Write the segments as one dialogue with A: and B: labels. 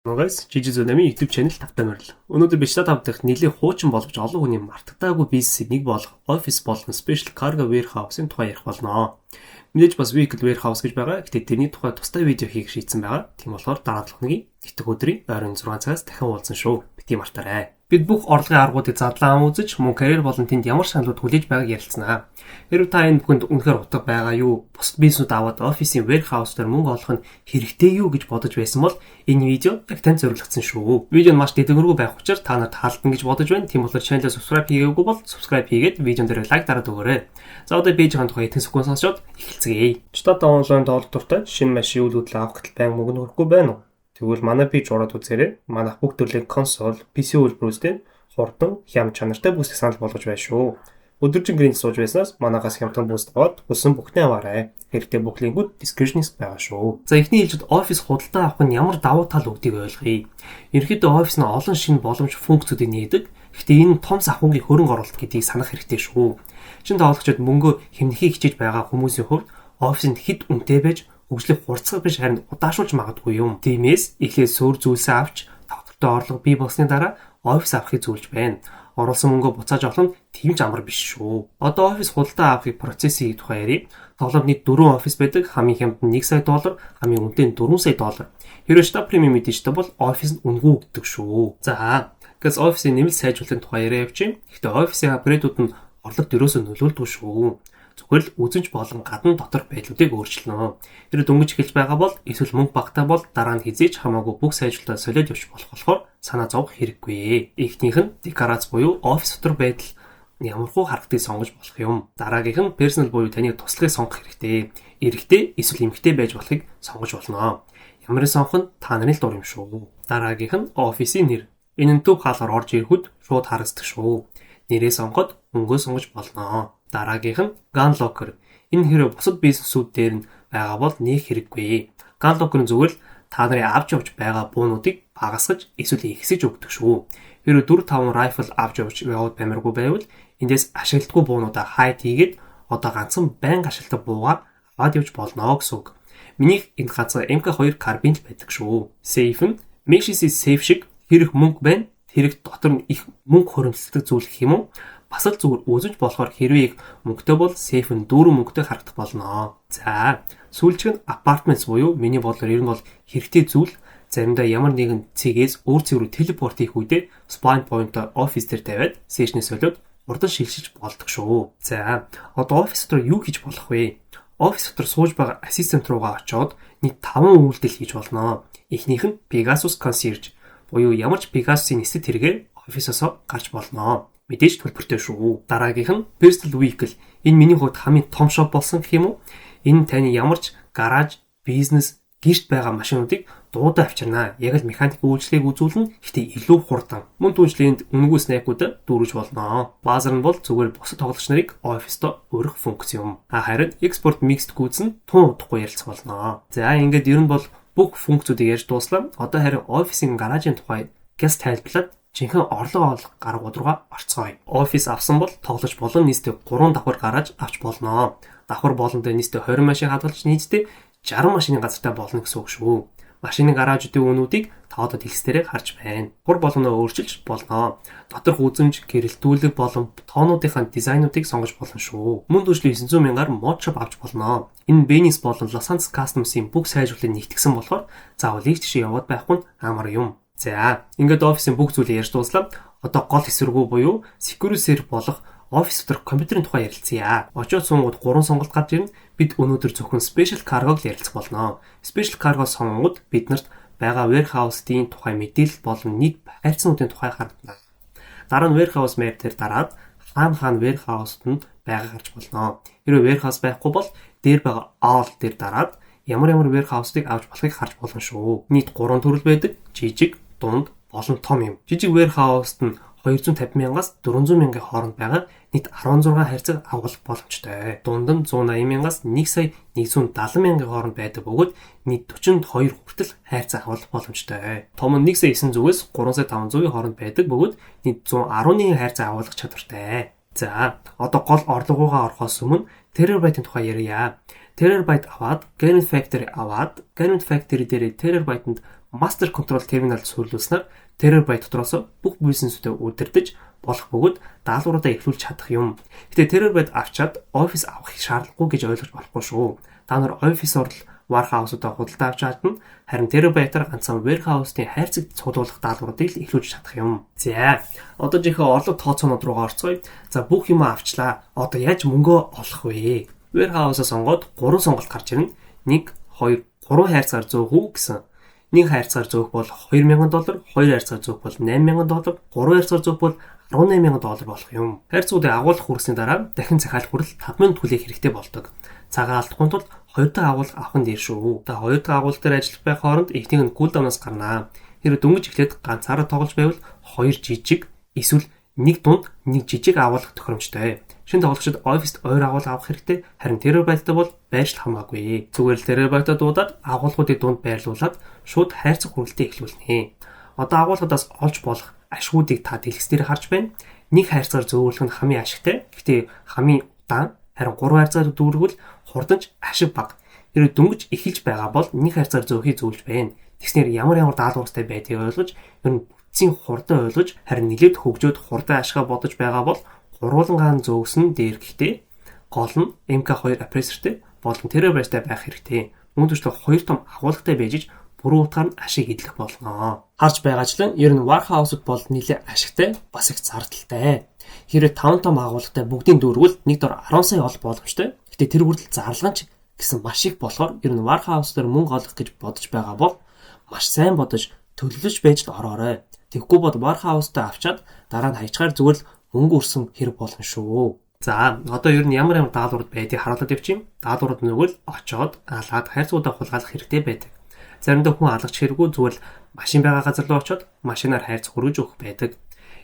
A: Нугас Жижиг Зунами YouTube channel тавтай морил. Өнөөдөр биш та тавдах нийлээ хуучин боловч олон хүний мартагдаагүй бизнесийг нэг болох офис болгон Special Cargo Warehouse-ын тухай ярих болно. Мэдээж бас Vehicle Warehouse гэж байгаа. Гэтэ тэрний тухай тусдаа видео хийх шийдсэн байгаа. Тийм болохоор дараалал хоногийн этг өдрийн ойрын 6 цагаас дахин уулзсан шүү. Бити мартаарай. Бид бүх орлогын аргуудыг задлан үзэж мөн карьер болон тэнд ямар шаналууд хүлээж байгааг ярилцсанаа. Хэрвээ та энэ бүхэнд үнэхээр утга байгаа юу? Бусад бизнесүүд аваад офисын warehouse дээр мөнгө олох нь хэрэгтэй юу гэж бодож байсан бол энэ видео яг танд зориулагдсан шүү. Видео нь маш дэдэнгэргүй байх учраас та нарт таалагдана гэж бодож байна. Тийм болохоор channel-аа subscribe хийгээгүй бол subscribe хийгээд видеон дээр like дараад өгөөрэй. За одоо пэйжийн тухай итгэн сүгэн сонсоод эхэлцгээе. Штат онлайн доолт дуртай шинэ машин үйл хөдлөл авах гэтэл байнга мөнгө өрөхгүй байна уу? Тэгвэл манай пэйж ороод үзээрэй. Манайх бүх төрлийн консол, PC үйлдвэрүүдийн хурдан, хям чанартай бүсийг санал болгож байна шүү. Өдөржин гэрийн сууж байснаас манайхаас хямдхан бүст аваад хүссэн бүхнээ аваарай. Хэрэгтэй бүх линкүүд description-д байгаа шүү. За эхний хэлжид офис худалдаа авах нь ямар давуу тал өгдгийг ойлгоё. Ерөнхийдөө офис нь олон шинэ боломж функцүүдийг нээдэг. Гэхдээ энэ том санхүүгийн хөрөнгө оруулалт гэдгийг санах хэрэгтэй шүү. Шинэ тоглогчид мөнгө хэмнэхийг хичээж байгаа хүмүүсийн хувьд офисынд хэд үнэтэй байж хөгжлийг хурцлах биш харин удаашуулж магадгүй юм. Тиймээс эхлээд суурь зүйлсээ авч тогтвортой орлого бий болсны дараа офис авахыг зөвлөж байна. Оруулсан мөнгөө буцааж авах нь тийм ч амар биш шүү. Одоо офис худалдаа авахыг процессын тухай ярив. Тоглоомны 4 офис байдаг. Хамгийн хямд нь $1 сая, хамгийн үнэтэй нь $4 сая. Хэрэв штаб премиум мэдээжтэй бол офис нь үнэгүй өгдөг шүү. За, гэс офисын нэмэлт сайжруулалтын тухай яриа явчих. Гэхдээ офисын апгрейдууд нь орлогод ерөөсөө нөлөөлдөг шүү. Зүгээр л үзэнч болон гадна доторх байдлуудыг өөрчилнө. Тэр дөнгөж эхэлж байгаа бол эсвэл мөнгө багтаа бол дараа нь хизээч хамаагүй бүх сайжруулалтаа солиод явж болохоор санаа зовох хэрэггүй. Эхнийх нь декорац буюу офис дотор байдал ямархуу харагдгийг сонгож болох юм. Дараагийнх нь персонал буюу таны туслахыг сонгох хэрэгтэй. Эрэгтэй эсвэл эмэгтэй байж болохыг сонгож болно. Ямарыг сонгох нь та нарын л дур юм шүү. Дараагийнх нь офисын нэр. Энэ нь төв хаалгаар орж ирэхэд шууд харагддаг шүү. Нэрээ сонгоход мөнгөө сонгож болно. Дараагийнх нь Gun Locker. Энэ хэрэв бусад бизнесүүд дээр нь байгаа бол нэг хэрэггүй. Gun Locker-ын зүгээр л та нарын авч явж байгаа буунуудыг багасгаж эсвэл ихсэж өгдөг шүү. Хэрэв 4-5 rifle авч явж яваад баймиргүй байвал эндээс ашиглалтгүй буунуудаа хайд хийгээд одоо ганцхан байнга ашигладаг буугаар аваад явж болно гэсэн үг. Минийх энэ ганцхан MK2 карбин л байдаг шүү. Safe нь Messi safe шиг хэрэг мөнгө байна. Хэрэг дотор нь их мөнгө хуримсалдаг зүйл гэх юм уу? Бас л зүгээр үзэж болохоор хэрвээ их мөнгөтэй бол сейф нь дөрөв мөнгөтэй харагдах болно. За, сүүлчиг нь апартментс буюу миний бодлоор ер нь бол хэрэгтэй зүйл заримдаа ямар нэгэн цэгээс өөр цэг рүү телепорт хийх үедээ spawn point-о офис дээр тавиад сешнээ солиод урдан шилжиж болдог шүү. За, одоо офис дотор юу хийж болох вэ? Офис дотор сууж байгаа ассистент руугаа очиод нийт 5 үйлдэл хийж болно. Эхнийх нь Pegasus Concierge буюу ямар ч Pegasus-ийн нисэт хэрэгээр офисоос гарч болно. Мэдээж төлбөртэй шүү. Дараагийнх нь Personal Vehicle. Энэ миний хувьд хамгийн том шоп болсон гэх юм уу? Энэ таны ямар ч гараж, бизнес, гэрт байгаа машинуудыг дуудаа авчирнаа. Яг л механик үйлчлэгийг үзүүлнэ. Гэхдээ илүү хурдан. Мөн түншлэнд үнэгүй снайпуудад дүүрэж болно. Базар нь бол зүгээр бусад тоглогч нарыг офисто өргөх функц юм. Харин Export Mixed Goods нь тун удахгүй ярилцах болно. За ингээд ер нь бол бүх функцүүдийг ярьж дууслаа. Одоо харин офисын гаражийн тухай гэс тайлбарлаад жинхэнэ орлого олох гаргууд руугаа орцгоё. Офис авсан бол тоглож болон нийтдээ 3 давхар гараж авч болно. Давхар болондоо нийтдээ 20 машин хадгалж нийтдээ 60 машины газартай болно гэсэн үг шүү. Машины гаражуудын үнүүдийг та одоо текст дээрээ харж байна. Хур болгоноо өөрчилж болно. Доторх үзэмж, гэрэлтүүлэг болон тоонуудынхаа дизайнуудыг сонгож болно шүү. Мөн түвшний 900 мянгаар мод шоп авч болно. Энэ Venice болон Los Angeles Customs-ийн бүх сайжруулалтыг нэгтгэсэн болохоор заавал ийш тийш яваад байхгүй нь амар юм. За, ингээд офисын бүх зүйлийг ярьж дууслаа. Одоо гол хэсвэргүү буюу security болох офис дотор компьютерийн тухай ярилцъя. Очоод суунгууд 3 сонголт гарч ирнэ. Бид өнөөдөр зөвхөн Special Cargo-г ярилцах болно. Special Cargo сонгоод биднэрт байгаа warehouse-ийн тухай мэдээлэл болон нийт хайрцагуудын тухай харагдана. Дараа нь warehouse map дээр дараад хаана warehouse-д нь байгаа гарч болно. Хэрэв warehouse байхгүй бол дээр байгаа all дээр дараад ямар warehouse-ыг авч болохыг харж болно шүү. Нийт 3 төрөл байдаг. Жижиг, дунд болон том юм. Жижиг warehouse-д нь 250 мянгаас 400 мянгагийн хооронд байгаа нийт 16 хайрцаг авах боломжтой. Дунд нь 180 мянгаас 1 сая 170 мянгагийн хооронд байдаг бөгөөд нийт 42 хүртэл хайрцаг авах боломжтой. Том нь 1 сая 900-ээс 3 сая 500-ийн хооронд байдаг бөгөөд нийт 111 хайрцаг авах чадвартай. За, одоо гол орлогоогаа орохоос өмнө Terabyte-ийн тухай ярья. Terabyte аваад Garment Factory аваад Garment Factory дээр Terabyte-нд master control terminal суурилуулснаар Terabyte дотроос бүх бизнесүүдэд удирдах болох бөгөөд даалгавруудаа эхлүүлж чадах юм. Гэтэ Terabyte авчаад Office авах шаардлагагүй гэж ойлгож болохгүй шүү. Та нар Office орол Warehouse-удаа худалдаа авч чадна. Харин Terabyte-аар ганцхан Warehouse-ийн хайрцагт цуглуулах даалгавруудыг л эхлүүлж чадах юм. За, одоо жихээ орлого тооцоонууд руугаа орцгоё. За, бүх юм авчлаа. Одоо яаж мөнгөө олох вэ? Warehouse-аа сонгоод 3 сонголт гарч ирнэ. 1, 2, 3 хайрцгаар зөөх үү гэсэн. 1 хайрцгаар зөөх бол $2,000, 2 хайрцгаар зөөх бол $8,000, 3 хайрцгаар зөөх бол $18,000 болох юм. Хайрцагуудыг агуулгах хүрсний дараа дахин захиалах хүрэл 5 минут хүлээх хэрэгтэй болдог. Цагаа алдахгүй тулд 2 дахь агуулга авах нь дээр шүү. Та 2 дахь агуулга дээр ажиллах байх хооронд эхнийг нь кулдаунаас гарнаа. Хэрвээ дөнгөж эхлээд ганцаараа тоглож байвал 2 жижиг эсвэл 1 дунд 1 жижиг агуулга тохиромжтой. Шинэ тоглогчид Office-т ойр агуулга авах хэрэгтэй. Харин Terabyte-д бол байршил хамаагүй. Зүгээр л Terabyte-а дуудаад агуулгуудыг дунд байрлуулад шууд хайрцаг хүрэлтээ эхлүүлнэ. Одоо агуулгадаас олж болох ашгуудыг та дэлгэцээр харж байна. 1 хайрцгаар зөөвөрлөх нь хамгийн ашигтай. Гэхдээ хамгийн удаан. Харин 3 хайрцгаар дүүргвэл хурданч ашиг бага. Хэрвээ дөнгөж эхэлж байгаа бол 1 хайрцгаар зөөхийг зөвлөж байна. Тэгснээр ямар даалгавартай байдгийг ойлгож, ер нь бүтцийн хурдан ойлгож, харин нэлээд хөгжөөд хурдан ашигаа бодож байгаа бол гурвуулангаан зөөгсөн дээр гэхдээ гол нь MK2 аппрессортэй болон Terabyte-тай байх хэрэгтэй. Үүнд төрлөх 2 том агуулгатай байж бүрэн утгаар нь ашиг идэх болно. Харж байгаачлан ер нь Warehouse-д бол нэлээд ашигтай, бас их зардалтай. Хэрвээ 5 том агуулгатай бүгдийн дүүргүүл нэг дор 10 сая ол боломжтой. Гэтэ тэр хүртэл зарлагч гэсэн маш их болохоор ер нь Warehouse дээр мөнгө олох гэж бодож байгаа бол маш сайн бодож төлөвлөж байж л ороорой. Тэгэхгүй бол Warehouse-тай авчаад дараа нь хайчгаар зүгээр л мөнгө өрсөн хэрэг болно шүү. За, одоо ер нь ямар даалгаврууд байдгийг харуулад явчих юм. Даалгаврууд нэгвэл очоод алаад хайрцагуудаа хулгайлах хэрэгтэй байдаг. Заримдаа хүн алгах хэрэггүй зүгээр л машин байгаа газар руу очоод машинаар хайрцаг хүргэж өгөх байдаг.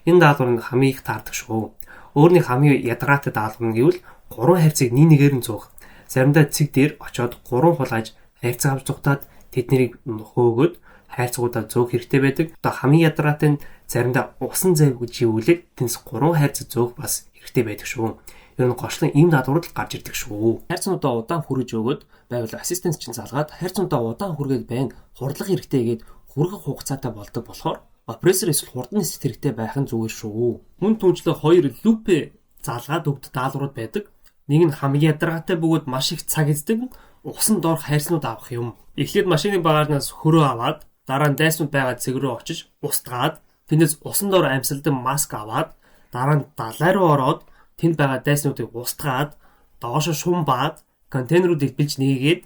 A: Энэ даалгавар нь хамгийн их таардаг шүү. Өөрний хамгийн ядаргаатай даалгавар нь гэвэл 3 хайрцаг нэгээр нь зуух. Заримдаа цэг дээр очоод 3 хулгайж хайрцаг авч зугатаад тэднийг хөөгөөд хайрцагуудаа зөөх хэрэгтэй байдаг. Одоо хамгийн ядаргаатай нь заримдаа усан зэв гэж юулээд тэнс 3 хайрцаг зөөх бас хэрэгтэй байдаг шүү. Ер нь гочлон ийм даалгаврууд гарч ирдэг шүү. Хайрцагуудаа удаан хүргэж өгөөд байвал ассистент чинь залгаад хайрцагуудаа удаан хүргээд байна. Хурдлах хэрэгтэй гээд хүргэх хугацаатай болдог болохоор опрессор эсвэл хурдан нисэх хэрэгтэй байх нь зүгээр шүү. Мөн түнчлээ 2 лупэ залгаад өгдөг даалгаврууд байдаг. Нэг нь хамгийн ядаргаатай бөгөөд маш их цаг эздэг усан доорх хайрцагууд авах юм. Эхлээд машины багажнаас хөрөө аваад дараа нь дайснууд байгаа цэг рүү очиж устгаад тэндээс усан доор амьсгалдан маск аваад дараа нь далай руу ороод тэнд байгаа дайснуудыг устгаад доошо шумбаад контейнеруудыг бэлж нээгээд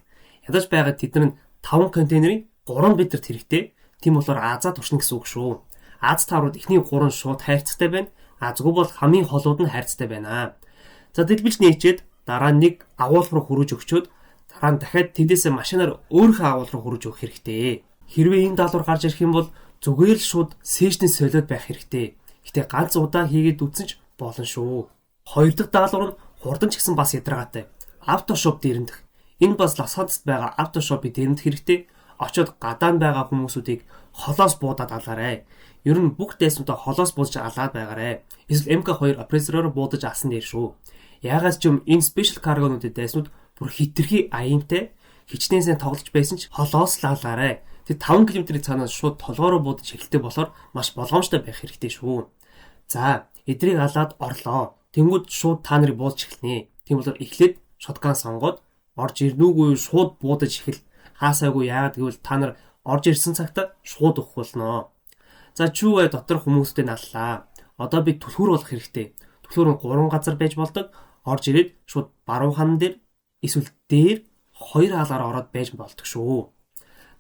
A: ядаж байгаа тэдний 5 контейнерыг 3 битрт хэрэгтэй. Тийм болохоор Азаа туршна гэсэн үг шүү. Аз таврууд эхний 3 шууд хайрцагтай байна. Азгүй бол хамгийн холууд нь хайрцагтай байна. За дэлбэлж нээчээд дараа нь нэг агуулга руу хүргэж өгчөөд дараа нь дахиад тэндээсээ машинаар өөрийнхөө агуулга руу хүргэж өгөх хэрэгтэй. Хэрвээ энэ даалгавар гарч ирэх юм бол зүгээр л шууд сешнээ солиод байх хэрэгтэй. Гэтэ ганц удаа хийгээд үтсэн ч болно шүү. Хоёр дахь даалгавар нь хурдан ч гэсэн бас ядаргаатай. Автошоп дээрэмдэх. Энэ бас Лос Анжелест байгаа автошопыг дээрэмдэх хэрэгтэй. Очоод гадаа байгаа хүмүүсүүдийг холоос буудаад алаарай. Ер нь бүх дайснуудаа холоос буудаж алаад байгаарай. Эсвэл MK2 аппрессороор буудаж алсан дээр шүү. Яагаас ч юм энэ special cargo-нуудын дайснууд бүр хитрхи аяимтай хичнээн сайн тоглож байсан ч холоос лаалаарай. Тэг 5 км-ийн цаанаас шууд толгоороо буудаж эхэлтэй болохоор маш болгоомжтой байх хэрэгтэй шүү. За, эдрийг алаад орлоо. Тэнгүүд шууд та нарыг буулж эхэлнэ. Тийм болохоор эхлээд шотган сонгоод орж ирнүүгүй шууд буудаж эхэл. Хаасаагүй яагаад гэвэл та нар орж ирсэн цагта шууд өгөх болно. За чүүгээ дотор хүмүүстэй наллаа. Одоо би түлхүүр болох хэрэгтэй. Түлхүүр нь 3 газар байж болдог. Орж ирээд шууд баруун хан дээр эсвэл дээр 2 хаалгаар ороод байж болдог шүү.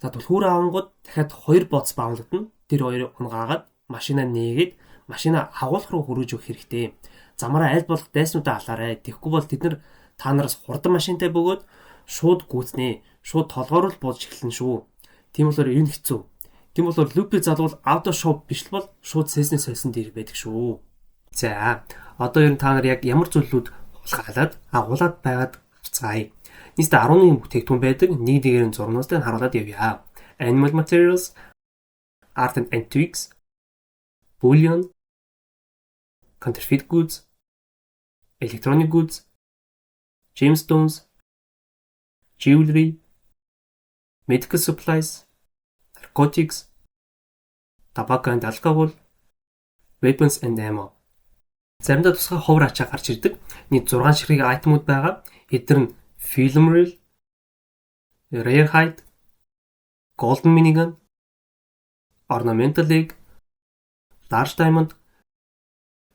A: За түлхүүр авангууд дахиад 2 боц баамлагдана. Тэр хоёрыг унгаагаад машинаа нээгээд машинаа агуулх руу хүргэж өгөх хэрэгтэй. Замаараа аль болох дайснуудаа алаарай. Тэгэхгүй бол тэд нар та нараас хурдан машинтай бөгөөд шууд гүйцнэ. Шууд толгоор л буулж эхэлнэ шүү. Тийм болохоор энэ хэцүү. Тийм болохоор лупи залвал автошоп биш л бол шууд сеснээ сольсон дээр байдаг шүү. За, одоо ер нь та нар яг ямар зүйлүүд хулгайлаад агуулад байгаад харцгаая. Нийтдээ 11 бүтээгдэхүүн байдаг. Нэг нэгээр нь зурнаас нь харуулад явъя. Animal Materials, Art and Antiques, Bullion, Counterfeit Goods, Electronic Goods, Gemstones, Jewelry, Medical Supplies, narcotics, tobacco and alcohol, weapons and ammo. Заримдаа тусгай ховор ачаа гарч ирдэг. Нийт 6 ширхэг айтемууд байгаа. Эдгээр нь film reel, rare hide, golden minigun, ornamental egg, large diamond,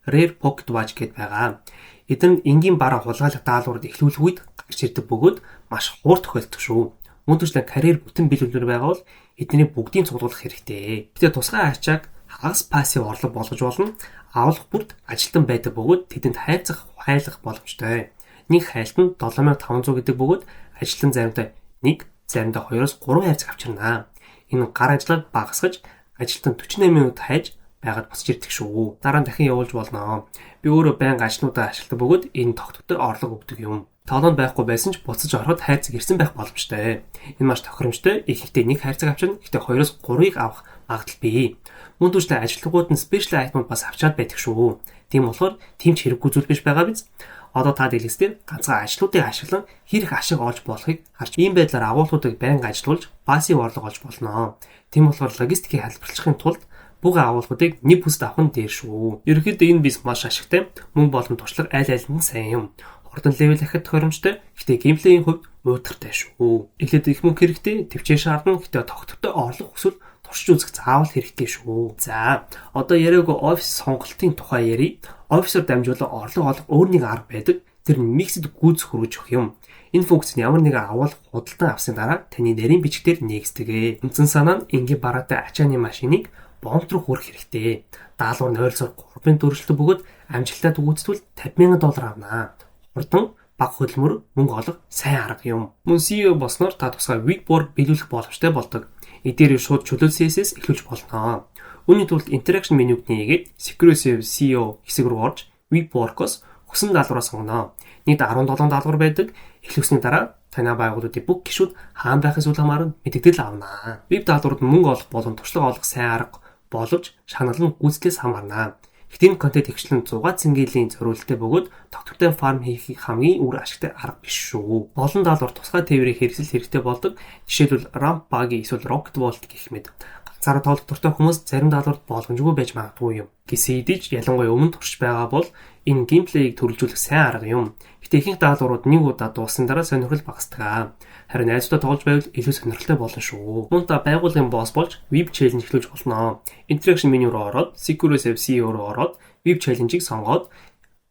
A: rare pocket watch гэд байгаа. Эдгээр нь энгийн бараа хулгайлах даалгаврууд эхлүүлэх үед гарч ирдэг бөгөөд маш хурд тохиолддог шүү. Мөн төшлөө карьер бүтэн биелүүлэлт байгаа бол эдний бүгдийг цуглуулах хэрэгтэй. Гэтэ тусгай ачааг хагас пассив орлого болгож болно. Авах бүрд ажилтан байдаг бөгөөд тэдэнд хайлах боломжтой. Нэг хайлт нь 7500 гэдэг бөгөөд ажилтан заримдаа 1, заримдаа 2-3 хайрцаг авчирнаа. Энэ гар ажлыг багасгаж ажилтан 48 минут хайж байгаад босч ирдэг шүү. Дараа нь дахин явуулж болно. Би өөрөө байнга ажлуудаа ашигладаг бөгөөд энэ тогтвортой орлого өгдөг юм. Тоолонд байхгүй байсан ч буцаж ороход хайрцаг ирсэн байх боломжтой. Энэ маш тохиромжтой. Ихэнхдээ 1 хайрцаг авчирна. Гэхдээ 2-3-ыг авах магадлал бий. Мөн түлхэлтэй ажилтнууд нь спешиал айтемууд бас авчаад байдаг шүү. Тийм болохоор тэмч хэрэггүй зүйл биш байгаа биз. Одоо та дэлгэцээр ганцхан ажлуудыг ашиглан хэрэг ашиг олж болохыг харж ийм байдлаар агуулгуудыг байнга ажилуулж пассив орлого олж болно. Тийм болохоор логистикийг хэлбэрлэхийн тулд бүх агуулгуудыг нэг бүсд авах нь дээр шүү. Ерөнхийдөө энэ бис маш ашигтай. Мөн болон туршлага аль алинд нь сайн юм. Хурдан левел ахад тохиромжтой. Гэхдээ геймплейн хувьд уйтгартай шүү. Эхлээд их мөнгө хэрэгтэй, төвчээ шаардна. Гэхдээ тогтвортой орлого хүсвэл туршиж үзэх заавал хэрэгтэй шүү. За, одоо яриаг офис сонголтын тухай ярий. Офисоор дамжуулан орлого олох өөр нэг арга байдаг. Тэр нь миксд гүйцэх хөргөж өгөх юм. Энэ функц нь ямар нэгэн агуулга худалдан авсан дараа таны нарийн бичгээр нээгсдэг. Үндсэн санаа нь энгийн бараатай ачааны машиныг бомб руу хүргэх хэрэгтэй. Даалгавар нь ойролцоогоор 3-ын дөрвөлтөд бөгөөд амжилттай гүйцэтгвэл $50,000 авнаа. Хурдан бага хөдөлмөр мөнгө олох сайн арга юм. Мөн CEO болсноор та тусгай weak board биелүүлэх боломжтой болдог. Эдгээр шууд чөлөөсөөс эхлүүлж болно. Үүний тулд interaction менюг нээгээд Secure Save CEO хэсэг рүү орж weak board-оос хүссэн даалгавраа сонгоно. Нийт 17 даалгавар байдаг. Эхлүүлсний дараа танай байгууллагын бүх гишүүд хаан байх эсвэл хамааран мэдээлэл авнаа. Веб даалгаврууд мөнгө олох болон туршлага олох сайн арга боловч шагнал нь гүйцэтгээс хамаарна. Ихтийн контент хөгжлөн 6 цэнгэлийн зориулалттай бөгөөд тогтвортой фарм хийх хамгийн үр ашигтай арга биш шүү. Олон даалгавар тусгай тээврийн хэрэгсэл хэрэгтэй болдог. Жишээлбэл ramp bug эсвэл rocket vault гэх мэт. Ганцаараа тоолох дуртай хүмүүс зарим даалгаварт боломжгүй байж магадгүй юм. Гэсэн хэдий ч ялангуяа өмнө туршиж байгаа бол энэ геймплейг төрөлжүүлэх сайн арга юм. Гэтэ ихэнх даалгаврууд нэг удаа дууссан дараа сонирхол багасдаг. Харин найзуудаа тоглож байвал илүү сонирхолтой болно шүү. Мөн та байгууллагын босс болж веб челленж эхлүүлж болно. Interaction menu руу ороод, Secure Save CEO руу ороод, веб челленжийг сонгоод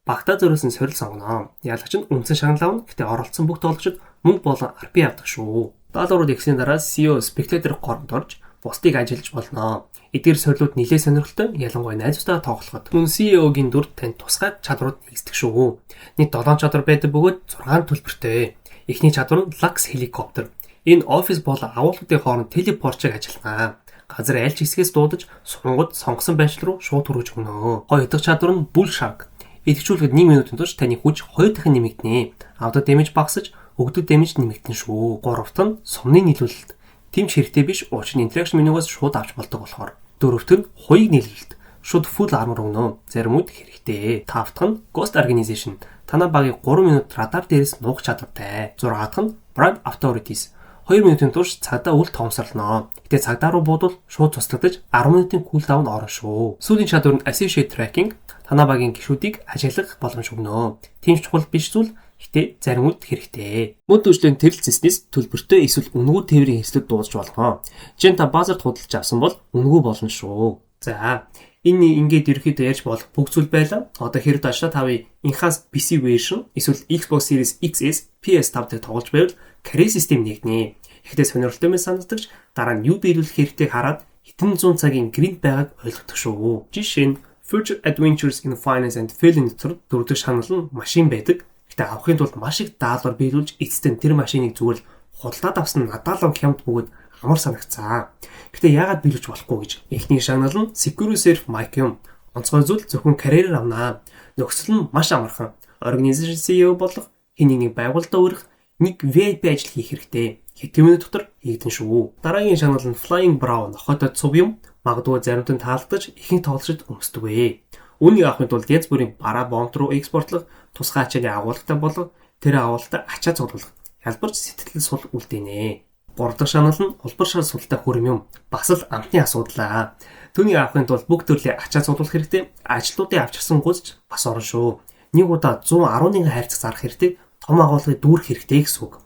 A: багтаа зориулсан сорил сонгоно. Яалагч нь үндсэн шагнал авна. Гэтэ оролцсон бүх тоглогчид мөнгө болон RP авдаг шүү. Даалгаврууд ихсний дараа CEO Spectator горонд орж бусдыг ажиллаж болно. Эдгээр сорилууд нэлээд сонирхолтой, ялангуяа найзуудаа тоглоход. Мөн CEO-гийн дүрд танд тусгай чадварууд нэгсдэг шүү. Нийт 7 чадвар байдаг бөгөөд 6 төлбөртэй. Эхний чадвар нь Lux Helicopter. Энэ офис болон агуулгын хооронд телепортыг ажиллана. Газар аль ч хэсгээс дуудаж сунгад сонгосон байшил руу шууд хүргэж өгнө. Хоёр дахь чадвар нь Bull Shark. Идэвхжүүлэхэд 1 минутын турш таны хүч 2 дахин нэмэгдэнэ. Авдаг дэмэж багасж, өгдөг дэмэж нэмэгдэнэ шүү. Гуравт нь сумны нийлүүлэлт. Тэмч хэрэгтэй биш, учир нь interaction менюгаас шууд авч болдог болохоор. Дөрөвт нь хуйг нийлүүлэлт. Шууд full armor өгнө. Зарим үед хэрэгтэй. Тавтах нь Ghost Organization. Танай багийг 3 минут радар дээрээс нуух чадвартай. 6-ах нь Bribe Authorities. 2 минутын турш цагдаа үл тоомсорлоно. Гэтэ цагдаа руу буудвал шууд цуслагдаж 10 минутын кулдаун орно шүү. Сүүлийн чадвар нь Associate Tracking. Танай багийн гишүүдийг ажиглах боломж өгнө. Тийм чухал биш зүйл гэтэ зарим үед хэрэгтэй. Мөн түвшлийн тэрэлцэснээс төлбөртэй эсвэл үнэгүй тээврийн хэслүүд дуудаж болно. Жишээ нь та базарт худалдаж авсан бол үнэгүй болно шүү. За энэ ингээд ерөөхдөө ярьж болох бүх зүйл байлаа. Одоо хэрэг даашаа тавыг Enhanced PC version эсвэл Xbox Series XS PS5 дээр тоглож байвал career system нэгнэ. Ихтэй сонирхолтой мэт санагдаж дараа нь юу биелүүлэх хэрэгтэйг хараад хэдэн зуун цагийн гринд байгааг ойлгодог шүү. Жишээ нь Future Adventures in Finance and Field дотор дөрөвдөг шанал нь машин байдаг. Гэтэ авахын тулд маш их даалгавар биелүүлж эцэстэн тэр машиныг зүгээр худалдаад авсан надaalав хямд бөгөөд амар санагцаа. Гэтэ яагаад биелүүлж болохгүй гэж. Эхний шагнал нь Secure Save mic юм. Онцгой зүйл зөвхөн карьерээр авнаа. Нөхцөл нь маш амархан. Organization CEO болох хэн нэгний байгууллагад өрөх нэг VIP ажил хийх хэрэгтэй. Хэдэн минут дотор хийгдэн шүү. Дараагийн шагнал нь Flying Brown нохойтой цув юм. Магадгүй заримд нь таалагдаж ихэнх тоглогчид өмсдөг вэ. Үүнийг авахын тулд янз бүрийн бараа бомб руу экспортлох, тусгай ачааны агуулгатай болго тэр агуулгатай ачаа цуглуулах. Ялбарч сэтгэл сул үлдээнэ. 3 дахь шанал нь улбар шар султай хүрэм юм. Бас л амтны асуудал. Түүнийг авахын тулд бүх төрлийн ачаа цуглуулах хэрэгтэй. Ажлуудыг авчирсан гүйцэж бас орно шүү. Нэг удаа 111 хайрцаг зарах хэрэгтэй. Том агуулгыг дүүрэх хэрэгтэй гэсэн үг.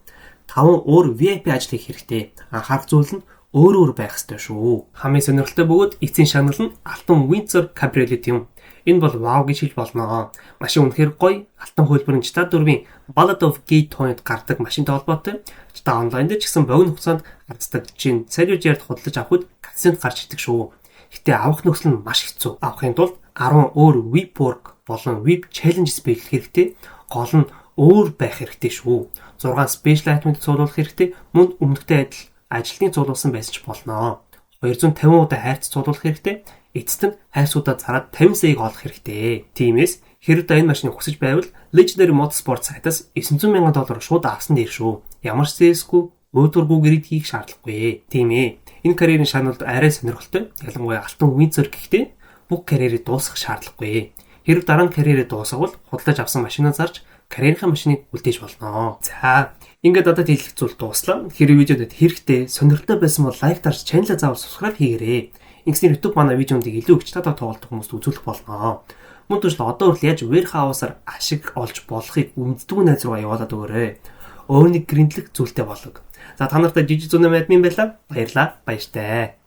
A: 5 өөр VIP ажил хийх хэрэгтэй. Анхаарах зүйл нь өөр байх ёстой шүү. Хамгийн сонирхолтой бөгөөд эцсийн шанал нь алтан Windsor Cabriolet юм. Энэ бол вау гэж хэлж болно. Машин үнэхээр гоё. Алтан хөлбөрийн GTA 4-ийн Ballad of Gay Tony-д гардаг машинтай холбоотой. GTA Online дээр ч гэсэн богино хугацаанд гарцдаг жин Cellular-д худалдаж авахд кассет гарч ирдэг шүү. Гэтэ авах нөхцөл нь маш хэцүү. Авахын тулд 10 өөр VIP work болон VIP challenges биелэх хэрэгтэй. Гол нь өөр байх хэрэгтэй шүү. 6 special item-д цуглуулах хэрэгтэй. Мөн өмнөдтэй адил ажилтны цуглуулсан байсан ч болно. 250 удаа хайрц цуглуулах хэрэгтэй. Эцэст нь хайрцуудаа зараад 50 саяг олох хэрэгтэй. Тиймээс хэрэг энэ машиныг хүсэж байвал Legendary Motorsport сайтаас $900,000 шууд авсан дээр шүү. Ямар ч зээсгүй өөдөргүү гэрид хийх шаардлагагүй. Тийм ээ. Энэ карьерийн шаналд арай сонирхолтой. Ялангуяа алтан Windsor гэхдээ бүх карьерийг дуусгах шаардлагагүй. Хэрэг дараа нь карьерээ дуусгавал худалдаж авсан машинаа зарж карьерийнхаа машиныг үлдээж болно. За, ингээд надад хэлэх зүйл дуслаа. Хэрэг видеод хэрэгтэй сонирхолтой байсан бол лайк дарж чаналаа заавал subscribe хийгээрэй. Ингэснээр YouTube манай видеондыг илүү их чадвар тоглох хүмүүст үзүүлэх болно. Мөн түшл одоо хүртэл яаж warehouse-аар ашиг олж болохыг үнддэггүй найз руугаа явуулаад өгөөрэй. Өөрийг гэрэнтлэх зүйлтэй болог. За та нартай жижиг зүүнээ админ байлаа. Баярлалаа. Баяртай.